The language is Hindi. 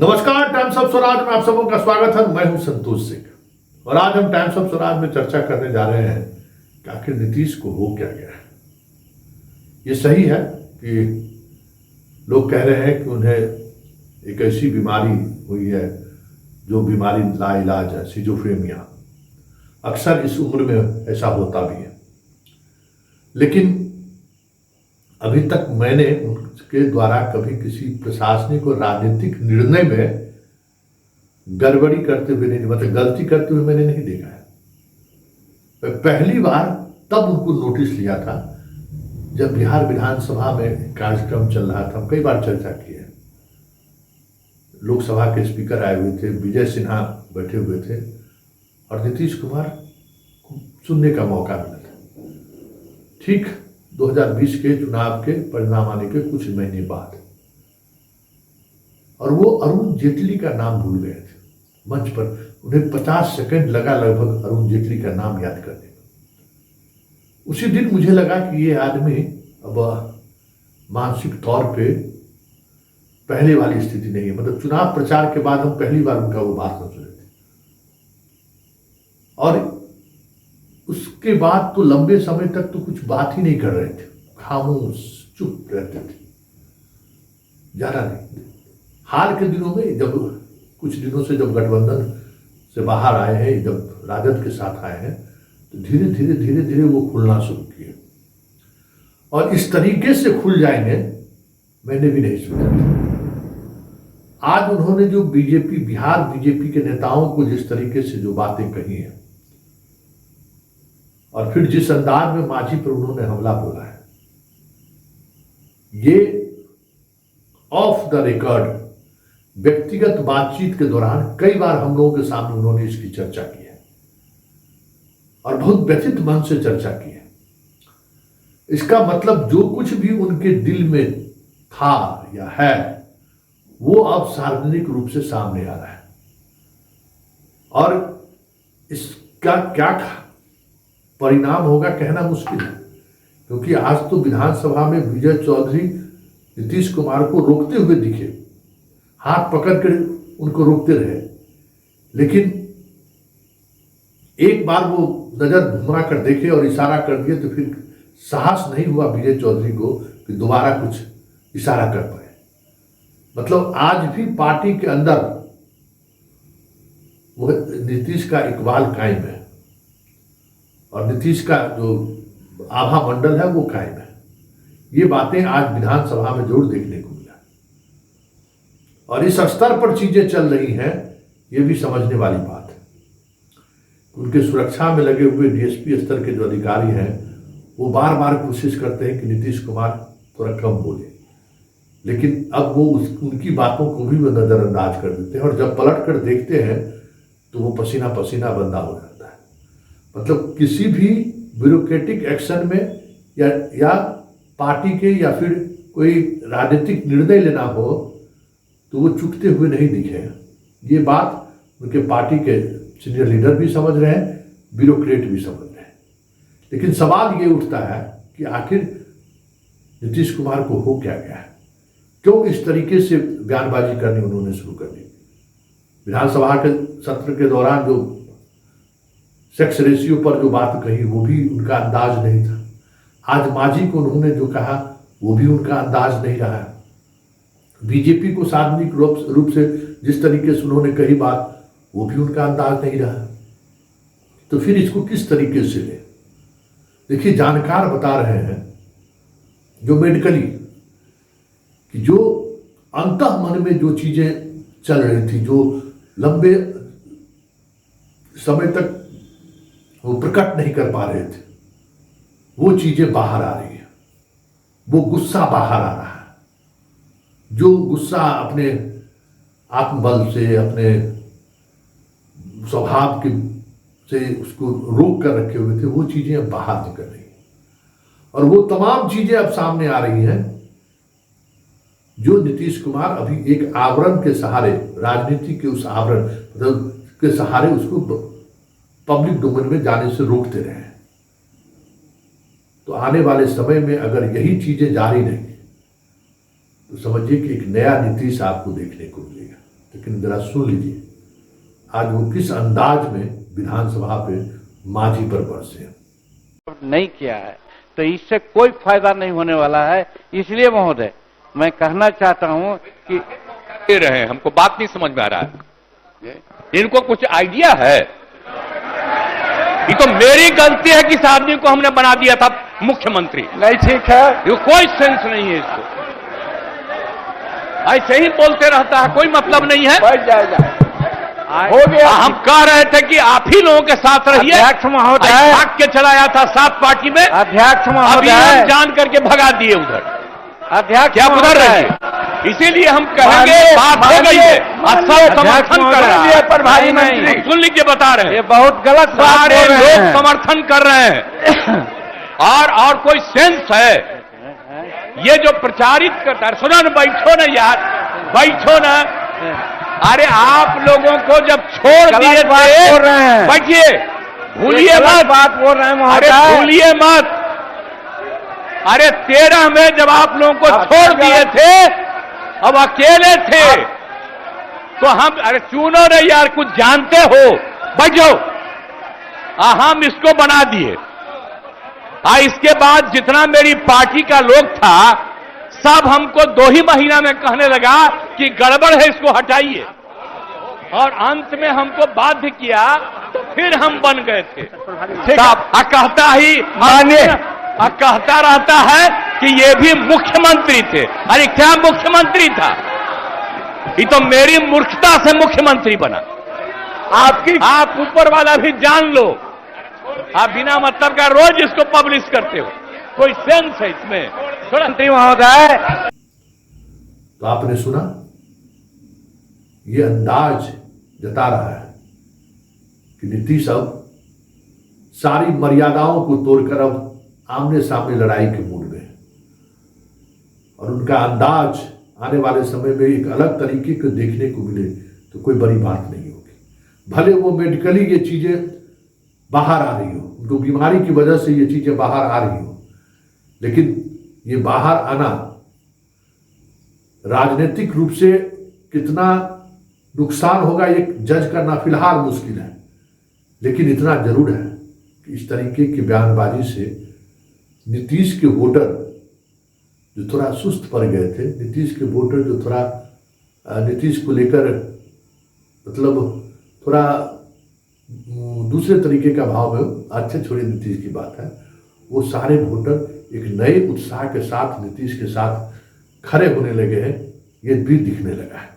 नमस्कार, टाइम्स ऑफ स्वराज में आप सबों का स्वागत है। मैं हूं संतोष सिंह और आज हम टाइम्स ऑफ स्वराज में चर्चा करने जा रहे हैं कि आखिर नीतीश को हो क्या गया है। ये सही है कि लोग कह रहे हैं कि उन्हें एक ऐसी बीमारी हुई है जो बीमारी लाइलाज है, सिजोफ्रेनिया। अक्सर इस उम्र में ऐसा होता भी है, लेकिन अभी तक मैंने उनके द्वारा कभी किसी प्रशासनिक और राजनीतिक निर्णय में गड़बड़ी करते हुए नहीं, मतलब गलती करते हुए मैंने नहीं देखा है। पहली बार तब उनको नोटिस लिया था जब बिहार विधानसभा में कार्यक्रम चल रहा था। हम कई बार चर्चा की है। लोकसभा के स्पीकर आए हुए थे, विजय सिन्हा बैठे हुए थे और नीतीश कुमार को सुनने का मौका मिला था। ठीक 2020 के चुनाव के परिणाम आने के कुछ महीने बाद, और वो अरुण जेटली का नाम भूल गए थे मंच पर। उन्हें 50 सेकंड लगा लगभग अरुण जेटली का नाम याद करने में। उसी दिन मुझे लगा कि ये आदमी अब मानसिक तौर पे पहले वाली स्थिति नहीं है। मतलब चुनाव प्रचार के बाद हम पहली बार उनका वो भाषण सुने थे और उसके बाद तो लंबे समय तक तो कुछ बात ही नहीं कर रहे थे, खामोश चुप रहते थे, ज्यादा नहीं। हाल के दिनों में जब कुछ दिनों से जब गठबंधन से बाहर आए हैं, जब राजद के साथ आए हैं, तो धीरे धीरे वो खुलना शुरू किए और इस तरीके से खुल जाएंगे मैंने भी नहीं सोचा था। आज उन्होंने जो बिहार बीजेपी के नेताओं को जिस तरीके से जो बातें कही हैं और फिर जिस अंदाज में मांझी पर उन्होंने हमला बोला है, ये ऑफ द रिकॉर्ड व्यक्तिगत बातचीत के दौरान कई बार हम लोगों के सामने उन्होंने इसकी चर्चा की है और बहुत व्यथित मन से चर्चा की है। इसका मतलब जो कुछ भी उनके दिल में था या है, वो अब सार्वजनिक रूप से सामने आ रहा है और इसका क्या परिणाम होगा कहना मुश्किल है, क्योंकि आज तो विधानसभा में विजय चौधरी नीतीश कुमार को रोकते हुए दिखे, हाथ पकड़ कर उनको रोकते रहे, लेकिन एक बार वो नजर घुमा कर देखे और इशारा कर दिए तो फिर साहस नहीं हुआ विजय चौधरी को कि दोबारा कुछ इशारा कर पाए। मतलब आज भी पार्टी के अंदर वो नीतीश का इकबाल कायम है और नीतीश का जो आभा मंडल है वो कायम है। ये बातें आज विधानसभा में जरूर देखने को मिला और इस स्तर पर चीजें चल रही हैं, ये भी समझने वाली बात है। उनके सुरक्षा में लगे हुए डीएसपी स्तर के जो अधिकारी हैं, वो बार बार कोशिश करते हैं कि नीतीश कुमार थोड़ा कम बोले, लेकिन अब वो उनकी बातों को भी वो नजरअंदाज कर देते हैं और जब पलट कर देखते हैं तो वो पसीना पसीना बंदा हो जाता है। मतलब किसी भी ब्यूरोक्रेटिक एक्शन में या पार्टी के या फिर कोई राजनीतिक निर्णय लेना हो तो वो चुकते हुए नहीं दिखेगा। ये बात उनके पार्टी के सीनियर लीडर भी समझ रहे हैं, ब्यूरोक्रेट भी समझ रहे हैं। लेकिन सवाल ये उठता है कि आखिर नीतीश कुमार को हो क्या गया है, क्यों इस तरीके से बयानबाजी करनी उन्होंने शुरू कर दी। विधानसभा के सत्र के दौरान जो सेक्स रेशियो पर जो बात कही वो भी उनका अंदाज नहीं था। आज मांझी को उन्होंने जो कहा वो भी उनका अंदाज नहीं रहा। बीजेपी को सार्वजनिक रूप से जिस तरीके से उन्होंने कही बात, वो भी उनका अंदाज नहीं रहा। तो फिर इसको किस तरीके से ले? देखिए, जानकार बता रहे हैं जो मेडिकली कि जो अंतः मन में जो चीजें चल रही थी, जो लंबे समय तक वो प्रकट नहीं कर पा रहे थे, वो चीजें बाहर आ रही है। वो गुस्सा बाहर आ रहा है। जो गुस्सा अपने आत्मबल से, अपने स्वभाव के से उसको रोक कर रखे हुए थे, वो चीजें अब बाहर निकल रही हैं और वो तमाम चीजें अब सामने आ रही हैं जो नीतीश कुमार अभी एक आवरण के सहारे, राजनीति के उस आवरण मतलब के सहारे उसको पब्लिक डोमेन में जाने से रोकते रहे। तो आने वाले समय में अगर यही चीजें जारी नहीं तो समझिए कि एक नया नीतीश आपको देखने को मिलेगा। लेकिन जरा सुन लीजिए आज वो किस अंदाज में विधानसभा पे मांझी पर बरसे। नहीं किया है तो इससे कोई फायदा नहीं होने वाला है। इसलिए महोदय मैं कहना चाहता हूं कि दे रहे हैं, हमको बात नहीं समझ में आ रहा है। इनको कुछ आइडिया है? ये तो मेरी गलती है कि इस आदमी को हमने बना दिया था मुख्यमंत्री। नहीं ठीक है, ये कोई सेंस नहीं है इसको, ऐसे ही बोलते रहता है, कोई मतलब नहीं है। बढ़ जाएगा। हो गया। हम कह रहे थे कि आप ही लोगों के साथ रहिए। अध्यक्ष महोदय भाग के चलाया था 7 पार्टी में। अध्यक्ष अभी महोदय हम जान करके भगा दिए उधर। अध्यक्ष क्या उधर रहिए, इसीलिए हम कहेंगे बात हो गई है। अच्छा समर्थन कर रहे हैं पर भाई नहीं सुन लीजिए, बता रहे ये हैं बहुत गलत बात सारे बोल रहे लोग हैं। समर्थन कर रहे हैं। और कोई सेंस है ये जो प्रचारित करता है? सुनो ना, बैठो ना यार, बैठो ना। अरे आप लोगों को जब छोड़ दिए थे, बोल रहे हैं, बैठिए, भूलिए मत बात बोल रहे हैं अरे महोदय। भूलिए मत। अरे 13 में जब आप लोगों को छोड़ दिए थे, अब अकेले थे तो हम, अरे चुनो रे यार, कुछ जानते हो, बैठो। हम इसको बना दिए। इसके बाद जितना मेरी पार्टी का लोग था सब हमको 2 ही महीना में कहने लगा कि गड़बड़ है, इसको हटाइए। और अंत में हमको बाध्य किया तो फिर हम बन गए थे। कहता ही माने कहता रहता है कि ये भी मुख्यमंत्री थे। अरे क्या मुख्यमंत्री था? ये तो मेरी मूर्खता से मुख्यमंत्री बना। आपकी, आप ऊपर वाला भी जान लो। आप बिना मतलब का रोज इसको पब्लिश करते हो, कोई सेंस है इसमें? थोड़ा मंत्री महोदय, तो आपने सुना, ये अंदाज जता रहा है कि नीतीश अब सारी मर्यादाओं को तोड़कर अब आमने सामने लड़ाई के मूड में है। और उनका अंदाज आने वाले समय में एक अलग तरीके को देखने को मिले तो कोई बड़ी बात नहीं होगी। भले वो मेडिकली ये चीजें बाहर आ रही हो, उनको बीमारी की वजह से ये चीजें बाहर आ रही हो, लेकिन ये बाहर आना राजनीतिक रूप से कितना नुकसान होगा ये जज करना फिलहाल मुश्किल है। लेकिन इतना जरूर है कि इस तरीके की बयानबाजी से नीतीश के वोटर जो थोड़ा सुस्त पड़ गए थे, नीतीश के वोटर जो थोड़ा नीतीश को लेकर मतलब थोड़ा दूसरे तरीके का भाव में, अच्छे छोड़े नीतीश की बात है, वो सारे वोटर एक नए उत्साह के साथ नीतीश के साथ खड़े होने लगे हैं। ये भी दिखने लगा है।